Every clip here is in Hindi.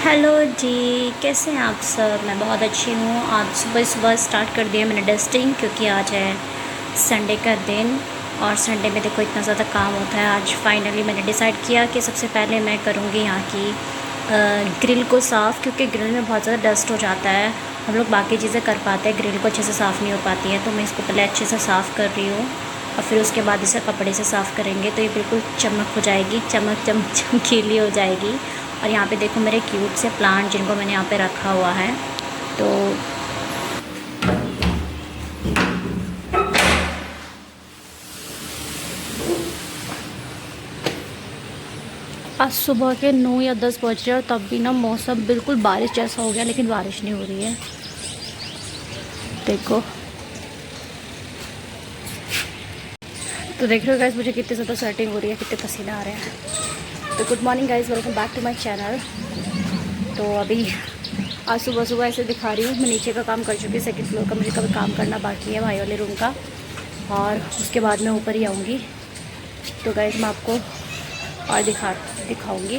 हेलो जी, कैसे हैं आप सब। मैं बहुत अच्छी हूँ। आज सुबह सुबह स्टार्ट कर दिया मैंने डस्टिंग, क्योंकि आज है संडे का दिन और संडे में देखो इतना ज़्यादा काम होता है। आज फाइनली मैंने डिसाइड किया कि सबसे पहले मैं करूँगी यहाँ की ग्रिल को साफ़, क्योंकि ग्रिल में बहुत ज़्यादा डस्ट हो जाता है। हम लोग बाकी चीज़ें कर पाते हैं, ग्रिल को अच्छे से साफ़ नहीं हो पाती है। तो मैं इसको पहले अच्छे से साफ़ कर रही हूँ और फिर उसके बाद इसे कपड़े से साफ़ करेंगे तो ये बिल्कुल चमक हो जाएगी, चमक चमक चमकीली हो जाएगी। और यहाँ पे देखो मेरे क्यूट से प्लांट जिनको मैंने यहाँ पे रखा हुआ है। तो आज सुबह के 9 या 10 बज रहे हैं और तब भी ना मौसम बिल्कुल बारिश जैसा हो गया, लेकिन बारिश नहीं हो रही है। देखो, तो देख रहे हो गाइस मुझे कितनी ज़्यादा स्वेटिंग हो रही है, कितने पसीने आ रहे हैं। तो good morning guys, welcome back to my channel. तो अभी आज सुबह सुबह ऐसे दिखा रही हूँ। मैं नीचे का काम कर चुकी हूँ, सेकंड फ्लोर का मुझे कभी काम करना बाकी है भाई वाले रूम का, और उसके बाद मैं ऊपर ही आऊँगी। तो गाइस मैं आपको और दिखाऊँगी।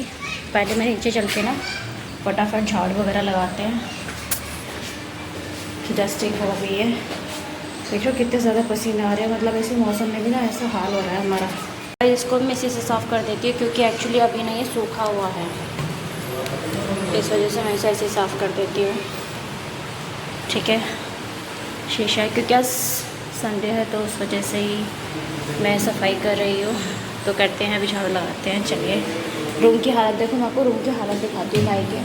पहले मैं नीचे चल के ना फटाफट झाड़ू वगैरह लगाते हैं कि डस्टिंग हो गई है। देखो कितने ज़्यादा पसीने आ रहे हैं, मतलब ऐसे मौसम में भी ना ऐसा हाल हो रहा है हमारा। इसको मैं इसी से साफ़ कर देती हूँ, क्योंकि एक्चुअली अभी ना ये सूखा हुआ है, इस वजह से मैं इसे ऐसे साफ़ कर देती हूँ। ठीक है, शीशा है क्योंकि आज संडे है तो उस वजह से ही मैं सफाई कर रही हूँ। तो करते हैं, अभी झाड़ू लगाते हैं। चलिए, रूम की हालत देखो, मैं आपको रूम की हालत दिखाती हूँ भाई के।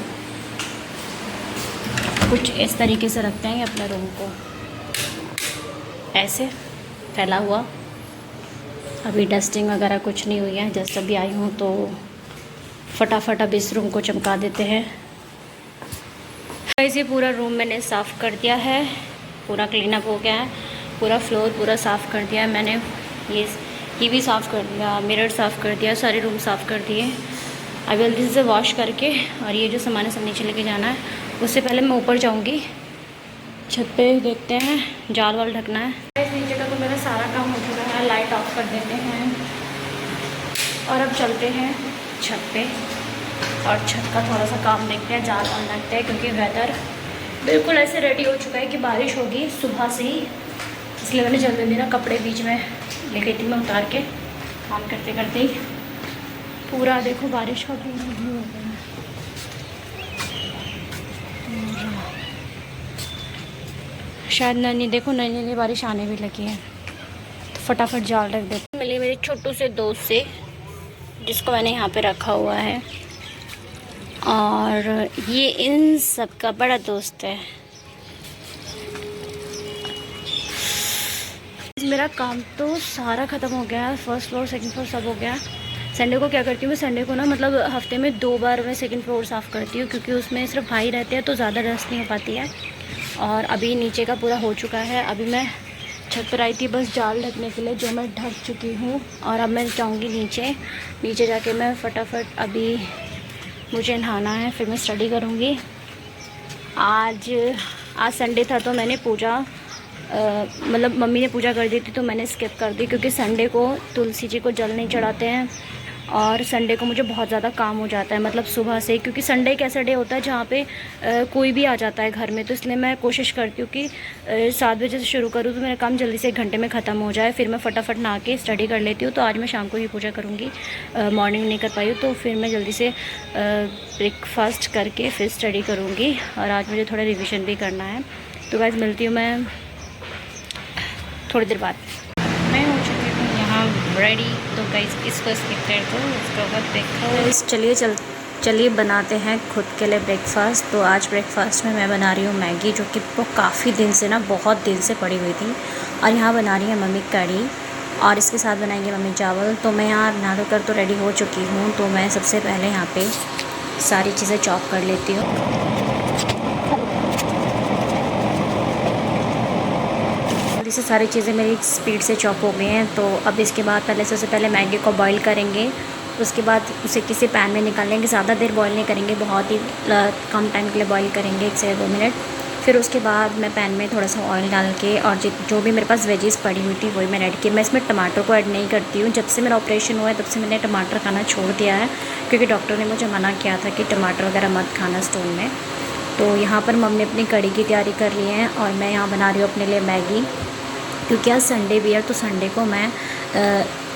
कुछ इस तरीके से रखते हैं अपने रूम को, ऐसे फैला हुआ। अभी डस्टिंग वगैरह कुछ नहीं हुई है, जस्ट अभी आई हूँ तो फटाफट अब इस रूम को चमका देते हैं। ये पूरा रूम मैंने साफ़ कर दिया है, पूरा क्लीन अप हो गया है, पूरा फ्लोर पूरा साफ़ कर दिया है मैंने। ये भी साफ़ कर दिया, मिरर साफ़ कर दिया, सारे रूम साफ़ कर दिए। अभी जल्दी से वॉश करके और ये जो सामान है सब नीचे लेके जाना है। उससे पहले मैं ऊपर जाऊँगी, छत पे देखते हैं, जाल वाल ढकना है। नीचे का तो मेरा सारा काम हो चुका है, लाइट ऑफ कर देते हैं और अब चलते हैं छत पे और छत का थोड़ा सा काम देखते हैं, जाल वाल ढकते हैं, क्योंकि वेदर बिल्कुल ऐसे रेडी हो चुका है कि बारिश होगी सुबह से ही। इसलिए मैंने जल्दी ना कपड़े बीच में ले गई थी मैं उतार के, काम करते करते ही पूरा देखो बारिश का भी हो गया। शायद नई देखो नई बारिश आने भी लगी है, तो फटाफट जाल रख देते। मिली मेरे छोटू से दोस्त से, जिसको मैंने यहाँ पे रखा हुआ है, और ये इन सब का बड़ा दोस्त है। मेरा काम तो सारा ख़त्म हो गया है, फर्स्ट फ्लोर सेकंड फ्लोर सब हो गया। संडे को क्या करती हूँ मैं, संडे को ना मतलब हफ्ते में 2 बार मैं सेकंड फ्लोर साफ़ करती हूँ, क्योंकि उसमें सिर्फ भाई रहते हैं तो ज़्यादा डस्ट नहीं हो पाती है। और अभी नीचे का पूरा हो चुका है। अभी मैं छत पर आई थी बस जाल ढकने के लिए, जो मैं ढक चुकी हूँ। और अब मैं जाऊँगी नीचे जाके मैं फटाफट, अभी मुझे नहाना है, फिर मैं स्टडी करूँगी। आज संडे था तो मैंने पूजा मतलब मम्मी ने पूजा कर दी थी तो मैंने स्किप कर दी, क्योंकि संडे को तुलसी जी को जल नहीं चढ़ाते हैं और संडे को मुझे बहुत ज़्यादा काम हो जाता है, मतलब सुबह से, क्योंकि संडे एक ऐसा डे होता है जहाँ पे कोई भी आ जाता है घर में। तो इसलिए मैं कोशिश करती हूँ कि 7 बजे से शुरू करूँ तो मेरा काम जल्दी से 1 घंटे में ख़त्म हो जाए, फिर मैं फटाफट नहा के स्टडी कर लेती हूँ। तो आज मैं शाम को ही पूजा करूँगी, मॉर्निंग नहीं कर पाई हूँ, तो फिर मैं जल्दी से ब्रेकफास्ट करके फिर स्टडी करूँगी। और आज मुझे थोड़ा रिविज़न भी करना है। तो गाइस मिलती हूँ मैं थोड़ी देर बाद। मैं हो चुकी हूँ यहाँ रेडी, तो गाइस इसको स्किप कर दो, उसके बाद देखो। चलिए बनाते हैं खुद के लिए ब्रेकफास्ट। तो आज ब्रेकफास्ट में मैं बना रही हूँ मैगी, जो कि काफ़ी दिन से ना, बहुत दिन से पड़ी हुई थी। और यहाँ बना रही है मम्मी कढ़ी, और इसके साथ बनाएंगे मम्मी चावल। तो मैं यहाँ नहा धो कर तो रेडी हो चुकी हूँ। तो मैं सबसे पहले यहाँ पे सारी चीज़ें चॉप कर लेती हूँ। से सारी चीज़ें मेरी स्पीड से चॉप हो गई हैं। तो अब इसके बाद सबसे पहले मैगी को बॉईल करेंगे, उसके बाद उसे किसी पैन में निकाल लेंगे। ज़्यादा देर बॉईल नहीं करेंगे, बहुत ही कम टाइम के लिए बॉईल करेंगे, 1 से 2 मिनट। फिर उसके बाद मैं पैन में थोड़ा सा ऑयल डाल के और जो भी मेरे पास वेजीज़ पड़ी हुई थी वही मैंने ऐड की। मैं इसमें टमाटर को ऐड नहीं करती हूँ। जब से मेरा ऑपरेशन हुआ है तब से मैंने टमाटर खाना छोड़ दिया है, क्योंकि डॉक्टर ने मुझे मना किया था कि टमाटर वगैरह मत खाना स्टोन में। तो यहाँ पर मम्मी अपनी कढ़ी की तैयारी कर रही हैं और मैं यहाँ बना रही हूँ अपने लिए मैगी, क्योंकि आज संडे भी है। तो संडे को मैं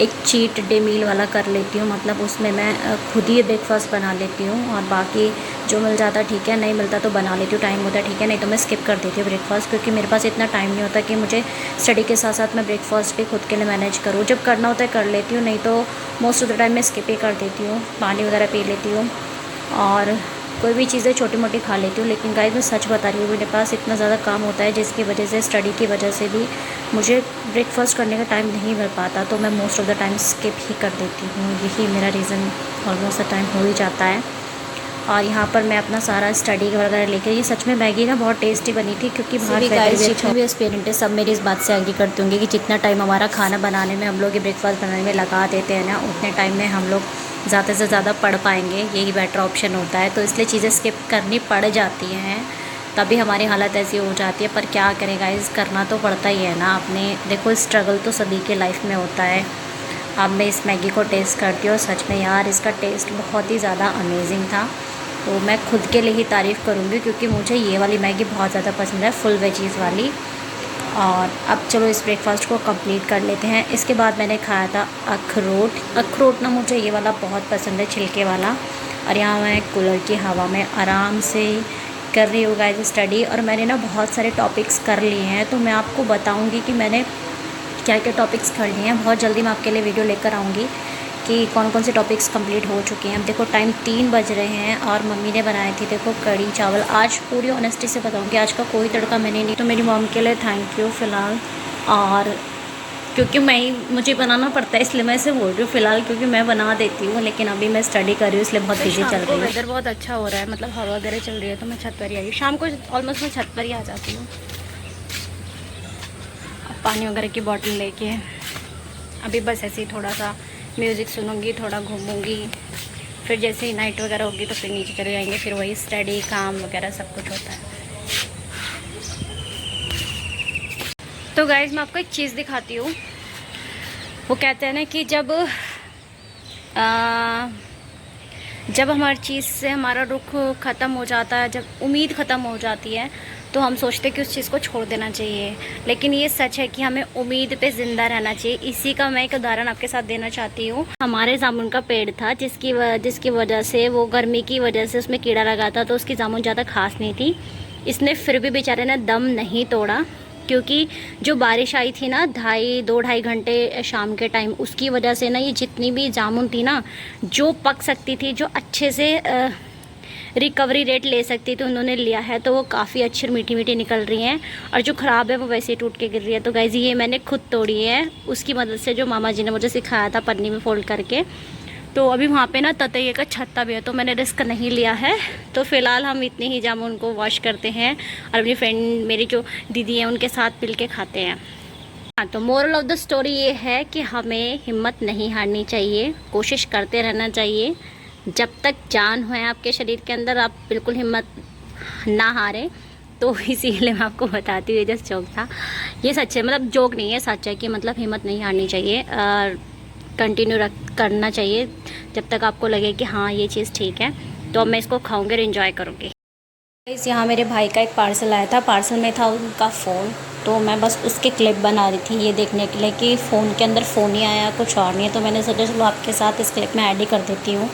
एक चीट डे मील वाला कर लेती हूँ, मतलब उसमें मैं खुद ही ब्रेकफास्ट बना लेती हूँ और बाकी जो मिल जाता ठीक है, नहीं मिलता तो बना लेती हूँ, टाइम होता है ठीक है, नहीं तो मैं स्किप कर देती हूँ ब्रेकफास्ट, क्योंकि मेरे पास इतना टाइम नहीं होता कि मुझे स्टडी के साथ साथ मैं ब्रेकफास्ट भी खुद के लिए मैनेज करूँ। जब करना होता है कर लेती हूँ, नहीं तो मोस्ट ऑफ द टाइम मैं स्किप ही कर देती हूँ, पानी वगैरह पी लेती हूँ और कोई भी चीज़ें छोटी मोटी खा लेती हूँ। लेकिन गाइस मैं सच बता रही हूँ, मेरे पास इतना ज़्यादा काम होता है जिसकी वजह से, स्टडी की वजह से भी मुझे ब्रेकफास्ट करने का टाइम नहीं मिल पाता, तो मैं most of the time skip ही कर देती हूँ। यही मेरा रीज़न ऑलमोस्ट द टाइम हो ही जाता है। और यहाँ पर मैं अपना सारा स्टडी वगैरह लेकर, ये सच में मैगी ना बहुत टेस्टी बनी थी, क्योंकि बाहर जितने भी एस्पिरेंट है सब मेरी इस बात से एग्री करते होंगे कि जितना टाइम हमारा खाना बनाने में, हम लोग ये ब्रेकफास्ट बनाने में लगा देते हैं ना, उतने टाइम में हम लोग ज़्यादा से ज़्यादा पढ़ पाएंगे, यही बेटर ऑप्शन होता है। तो इसलिए चीज़ें स्किप करनी पड़ जाती हैं, तभी हमारी हालत ऐसी हो जाती है। पर क्या करें गाइस, करना तो पड़ता ही है ना। अपने देखो स्ट्रगल तो सभी के लाइफ में होता है। अब मैं इस मैगी को टेस्ट करती हूँ, सच में यार इसका टेस्ट बहुत ही ज़्यादा अमेजिंग था। तो मैं खुद के लिए ही तारीफ़ करूँगी, क्योंकि मुझे ये वाली मैगी बहुत ज़्यादा पसंद है, फुल वेजीज़ वाली। और अब चलो इस ब्रेकफास्ट को कंप्लीट कर लेते हैं। इसके बाद मैंने खाया था अखरोट ना मुझे ये वाला बहुत पसंद है, छिलके वाला। और यहाँ मैं कूलर की हवा में आराम से कर रही हूँ गाइस स्टडी। और मैंने ना बहुत सारे टॉपिक्स कर लिए हैं, तो मैं आपको बताऊँगी कि मैंने क्या क्या टॉपिक्स कर लिए हैं। बहुत जल्दी मैं आपके लिए वीडियो लेकर आऊँगी कि कौन कौन से टॉपिक्स कंप्लीट हो चुके हैं। अब देखो टाइम 3 बज रहे हैं और मम्मी ने बनाई थी देखो कढ़ी चावल। आज पूरी ऑनेस्टी से बताऊंगी, आज का कोई तड़का मैंने नहीं, तो मेरी मॉम के लिए थैंक यू फ़िलहाल। और क्योंकि मुझे बनाना पड़ता है इसलिए मैं इसे बोल रही हूँ फ़िलहाल, क्योंकि मैं बना देती हूँ, लेकिन अभी मैं स्टडी कर रही हूँ इसलिए बहुत बिजी चल रही है। वेदर बहुत अच्छा हो रहा है, मतलब हवा वगैरह चल रही है, तो मैं छत पर ही आई हूँ। शाम को ऑलमोस्ट मैं छत पर ही आ जाती हूँ। अब पानी वगैरह की बॉटल लेके अभी बस ऐसे ही थोड़ा सा म्यूज़िक सुनूंगी, थोड़ा घूमूंगी, फिर जैसे ही नाइट वगैरह होगी तो फिर नीचे चले जाएंगे, फिर वही स्टडी काम वगैरह सब कुछ होता है। तो गाइज़ मैं आपको एक चीज़ दिखाती हूँ। वो कहते हैं ना कि जब हमारी चीज़ से हमारा रुख ख़त्म हो जाता है, जब उम्मीद ख़त्म हो जाती है, तो हम सोचते हैं कि उस चीज़ को छोड़ देना चाहिए। लेकिन ये सच है कि हमें उम्मीद पे ज़िंदा रहना चाहिए। इसी का मैं एक उदाहरण आपके साथ देना चाहती हूँ। हमारे जामुन का पेड़ था, जिसकी वजह से, वो गर्मी की वजह से उसमें कीड़ा लगा था, तो उसकी जामुन ज़्यादा खास नहीं थी। इसने फिर भी बेचारे ने दम नहीं तोड़ा, क्योंकि जो बारिश आई थी ना 2-2.5 घंटे शाम के टाइम, उसकी वजह से ना ये जितनी भी जामुन थी ना, जो पक सकती थी, जो अच्छे से रिकवरी रेट ले सकती थी, उन्होंने लिया है, तो वो काफ़ी अच्छी मीठी मीठी निकल रही हैं। और जो ख़राब है वो वैसे ही टूट के गिर रही है। तो गाइस ये मैंने खुद तोड़ी है, उसकी मदद से, जो मामा जी ने मुझे सिखाया था पन्नी में फोल्ड करके। तो अभी वहाँ पे ना ततैये का छत्ता भी है, तो मैंने रिस्क नहीं लिया है। तो फ़िलहाल हम इतनी ही जामुन को वॉश करते हैं और अपनी फ्रेंड, मेरी जो दीदी हैं, उनके साथ मिल के खाते हैं। हाँ, तो मोरल ऑफ द स्टोरी ये है कि हमें हिम्मत नहीं हारनी चाहिए, कोशिश करते रहना चाहिए। जब तक जान है आपके शरीर के अंदर, आप बिल्कुल हिम्मत ना हारें। तो इसीलिए मैं आपको बताती हूँ, जस्ट जोक था ये, सच है, मतलब जोक नहीं है, सच है कि मतलब हिम्मत नहीं हारनी चाहिए, कंटिन्यू करना चाहिए जब तक आपको लगे कि हाँ ये चीज़ ठीक है। तो अब मैं इसको खाऊंगी और इन्जॉय करूँगी। इस यहाँ मेरे भाई का एक पार्सल आया था, पार्सल में था उनका फ़ोन, तो मैं बस उसके क्लिप बना रही थी ये देखने के लिए कि फ़ोन के अंदर फ़ोन ही आया, कुछ और नहीं है। तो मैंने सोचा चलो आपके साथ इस क्लिप में ऐड ही कर देती हूँ।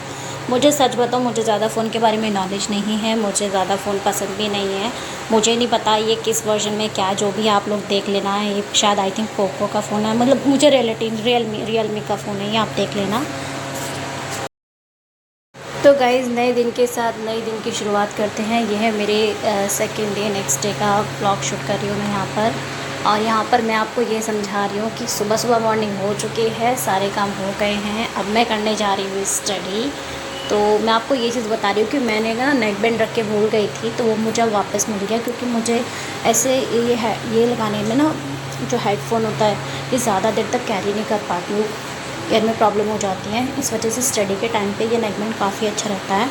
मुझे सच बताऊँ, मुझे ज़्यादा फ़ोन के बारे में नॉलेज नहीं है, मुझे ज़्यादा फ़ोन पसंद भी नहीं है, मुझे नहीं पता ये किस वर्जन में क्या, जो भी आप लोग देख लेना है। ये शायद आई थिंक पोको का फ़ोन है, मतलब मुझे रियलमी का फ़ोन है, ये आप देख लेना। तो गाइज़ नए दिन के साथ नए दिन की शुरुआत करते हैं। यह है मेरे सेकेंड डे, नेक्स्ट डे का व्लॉग शूट कर रही हूँ मैं यहाँ पर। और यहाँ पर मैं आपको ये समझा रही हूँ कि सुबह सुबह मॉर्निंग हो चुकी है, सारे काम हो गए हैं, अब मैं करने जा रही हूँ स्टडी। तो मैं आपको ये चीज़ बता रही हूँ कि मैंने ना नेक बैंड रख के भूल गई थी, तो वो मुझे वापस मिल गया, क्योंकि मुझे ऐसे ये लगाने में ना, जो हेडफोन होता है, ये ज़्यादा देर तक कैरी नहीं कर पाती हूँ, ईयर में प्रॉब्लम हो जाती है। इस वजह से स्टडी के टाइम पे ये नेक बैंड काफ़ी अच्छा रहता है।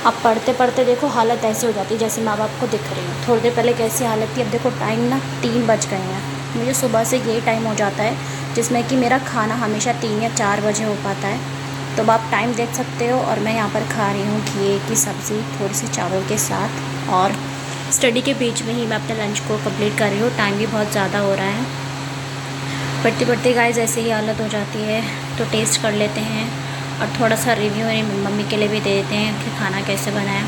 अब पढ़ते पढ़ते देखो हालत ऐसी हो जाती है जैसे माँ बाप को दिख रही है। थोड़ी देर पहले कैसी हालत थी, अब देखो टाइम ना 3 बज गए हैं। मुझे सुबह से यही टाइम हो जाता है जिसमें कि मेरा खाना हमेशा 3 या 4 बजे हो पाता है। तो अब आप टाइम देख सकते हो। और मैं यहाँ पर खा रही हूँ घी की सब्ज़ी थोड़ी सी चावल के साथ, और स्टडी के बीच में ही मैं अपने लंच को कंप्लीट कर रही हूँ। टाइम भी बहुत ज़्यादा हो रहा है। पढ़ते पढ़ते गाइस ऐसे ही हालत हो जाती है। तो टेस्ट कर लेते हैं और थोड़ा सा रिव्यू मेरी मम्मी के लिए भी दे देते हैं कि खाना कैसे बनाया।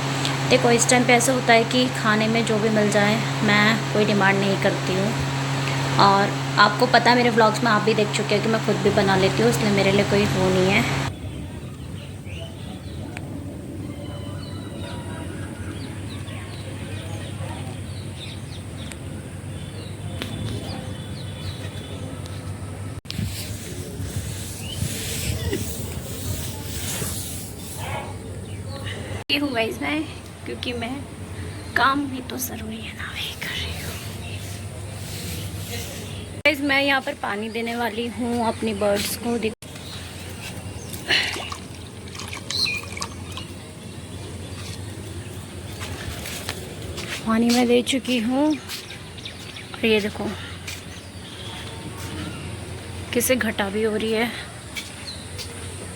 देखो इस टाइम पे ऐसा होता है कि खाने में जो भी मिल जाए मैं कोई डिमांड नहीं करती हूँ। और आपको पता है मेरे व्लॉग्स में आप भी देख चुके हैं कि मैं खुद भी बना लेती हूँ, इसलिए मेरे लिए कोई वो नहीं है। ये हूँ गाइस मैं, क्योंकि मैं काम भी तो ज़रूरी है ना, वही कर रही हूँ। गाइस मैं यहाँ पर पानी देने वाली हूँ अपनी बर्ड्स को। पानी मैं दे चुकी हूँ और ये देखो किसे घटा भी हो रही है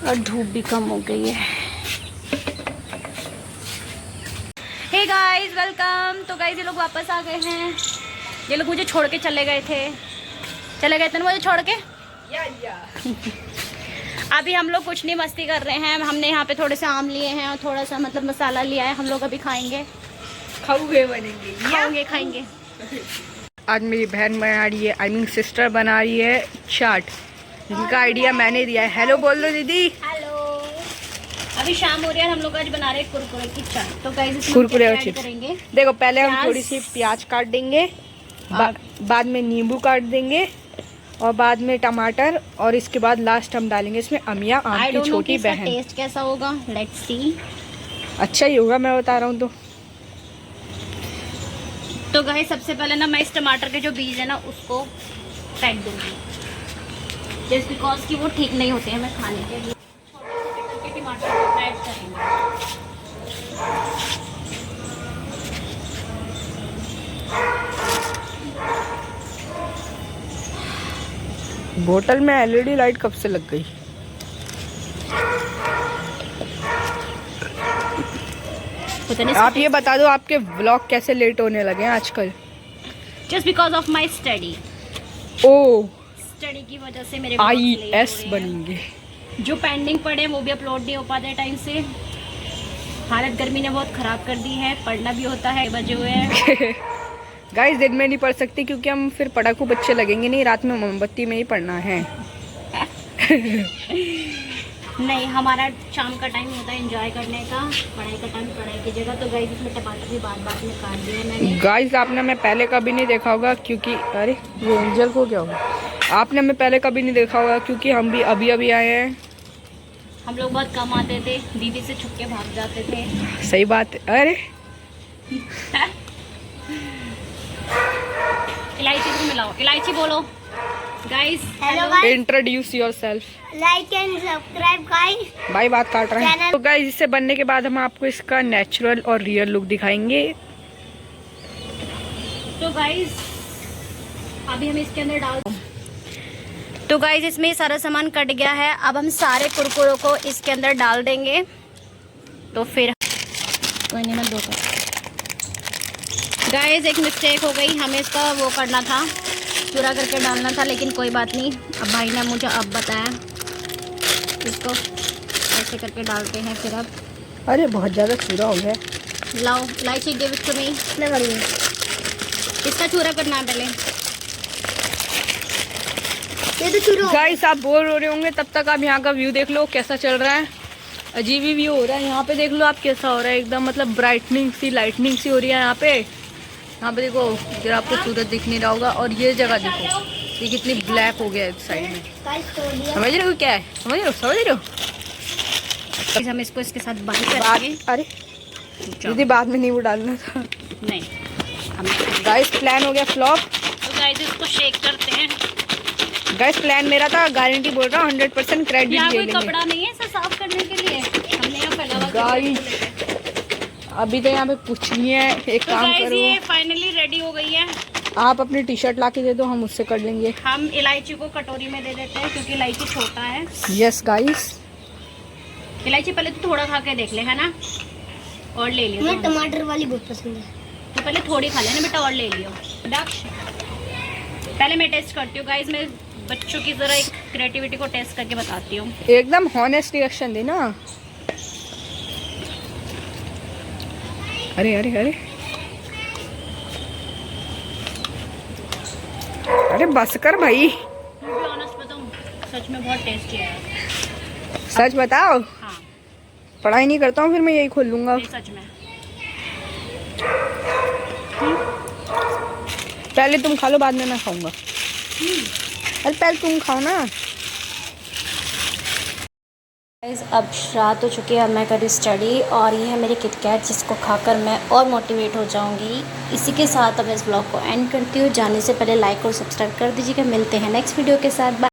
और धूप भी कम हो गई है। Hey guys welcome. तो गाइस ये लोग वापस आ गए हैं। ये लोग मुझे छोड़ के चले गए थे ना मुझे छोड़ के। अभी हम लोग कुछ नहीं मस्ती कर रहे हैं। हमने यहाँ पे थोड़े से आम लिए हैं और थोड़ा सा मतलब मसाला लिया है। हम लोग अभी खाएंगे, खाएंगे। आज मेरी बहन बना रही है, आई मीन सिस्टर बना रही है चाट, जिनका आइडिया मैंने दिया है। हेलो बोल दो दीदी। हेलो। अभी शाम हो रही है, हम लोग आज बना रहे हैं कुरकुरे की चाट। तो गाइस इसमें कुरकुरे और क्या चिप्स करेंगे? देखो पहले हम थोड़ी सी प्याज काट देंगे, बाद में नींबू काट देंगे और बाद में टमाटर, और इसके बाद लास्ट हम डालेंगे इसमें अमिया, आम की छोटी बहन। टेस्ट कैसा होगा, लेट्स सी। अच्छा ही होगा, मैं बता रहा हूँ। तो गाइस सबसे पहले ना मैं इस टमाटर के जो बीज है ना उसको फेंक दूंगी, जस्ट बिकॉज कि वो ठीक नहीं होते हैं मैं खाने के लिए। छोटे टमाटर को ऐड करेंगे। बोतल में एलईडी लाइट कब से लग गई? आप ये बता दो आपके व्लॉग कैसे लेट होने लगे हैं आजकल? Just because of my study. ओ, स्टडी की वजह से मेरे IAS बनेंगे। जो पेंडिंग पड़े वो भी अपलोड नहीं हो पाते टाइम से। हालत गर्मी ने बहुत ख़राब कर दी है। पढ़ना भी होता है, बजे हुए हैं। गाइस दिन में नहीं पढ़ सकती क्योंकि हम फिर पढ़ाकू बच्चे लगेंगे नहीं, रात में मोमबत्ती में ही पढ़ना है। नहीं, हमारा शाम का टाइम होता है एंजॉय करने का, पढ़ाई का टाइम पढ़ाई की जगह। तो गाइस इसमें टमाटर भी बात में काट दिया मैंने। गाइस आपने मैं पहले कभी नहीं देखा होगा क्योंकि अरे ये एंजल को क्या हुआ? आपने मैं पहले कभी नहीं देखा होगा क्योंकि हम भी अभी अभी आए हैं। हम लोग बहुत कम आते थे, दीदी से छुप के भाग जाते थे। सही बात है। अरे इलायची को मिलाओ, इलायची बोलो guys. Introduce yourself, like and subscribe guys. भाई बात काट रहे हैं। तो गाइस इससे बनने के बाद हम आपको इसका नेचुरल और रियल लुक दिखाएंगे। तो गाइस अभी हम इसके अंदर डाल। तो गाइस इसमें सारा सामान कट गया है। अब हम सारे कुरकुरों को इसके अंदर डाल देंगे। तो फिर कोई नहीं, मत दो। गाइस एक मिस्टेक हो गई, हमें इसका वो करना था, चूरा करके डालना था, लेकिन कोई बात नहीं। अब भाई ने मुझे अब बताया इसको ऐसे करके डालते हैं। फिर अब अरे बहुत ज़्यादा चूरा हो गया। लाओ इलायची, गिव इट टू मी। मैं करूँगी, इसका चूरा करना है पहले। ये तो चूरा। गाइस आप बोर हो रहे होंगे, तब तक आप यहाँ का व्यू देख लो कैसा चल रहा है। अजीब ही व्यू हो रहा है यहाँ पे, देख लो आप कैसा हो रहा है। एकदम मतलब ब्राइटनिंग सी, लाइटनिंग सी हो रही है यहाँ पे। यहाँ पे देखो जरा आपको सूरज दिख नहीं रहा होगा। और ये जगह देखो, ये कितनी ब्लैक हो गया है साइड में। समझ रहे हो क्या है? समझ रहे हो? हम इसको इसके साथ बांध करेंगे। अरे दीदी बाद में नींबू डालना था। नहीं, गाइस प्लान हो गया फ्लॉप। तो गाइस इसको शेक करते हैं। गाइस प्लान मेरा था, गारंटी बोल रहा हूँ 100% क्रेडिट ले लेंगे। कोई कपड़ा नहीं है इसे साफ करने के लिए, हमने यहाँ फैला हुआ। गाइस अभी तो यहाँ पे कुछ नहीं है। एक तो काम गाइस करो, ये फाइनली रेडी हो गई है। आप अपनी टी शर्ट ला के दे दो, हम उससे कर लेंगे। हम इलायची को कटोरी में दे देते हैं क्योंकि इलायची छोटा है। यस गाइस, इलायची पहले तो थोड़ा खा के देख ले, है ना, और ले लियो। मुझे टमाटर वाली बहुत पसंद है। तो पहले थोड़ी खा लेना बेटा, और ले लियो। दक्ष, पहले मैं टेस्ट करती हूँ गाइस, मैं बच्चों की जरा एक क्रिएटिविटी को टेस्ट करके बताती हूँ। एकदम हॉनेस्ट रिएक्शन देना। अरे अरे अरे अरे बस कर भाई, मैं भी ऑनेस्ट बताऊँ, सच में बहुत टेस्टी है। सच बताओ। हाँ पढ़ाई नहीं करता हूँ फिर मैं यही खोल लूंगा। ये सच में। पहले तुम खा लो, बाद में मैं खाऊंगा। अरे पहले तुम खाओ ना। गाइस अब रात हो चुकी है, अब मैं करी स्टडी, और ये है मेरी किटकैट जिसको खाकर मैं और मोटिवेट हो जाऊंगी। इसी के साथ अब मैं इस ब्लॉग को एंड करती हूँ। जाने से पहले लाइक और सब्सक्राइब कर दीजिएगा। मिलते हैं नेक्स्ट वीडियो के साथ। बाय।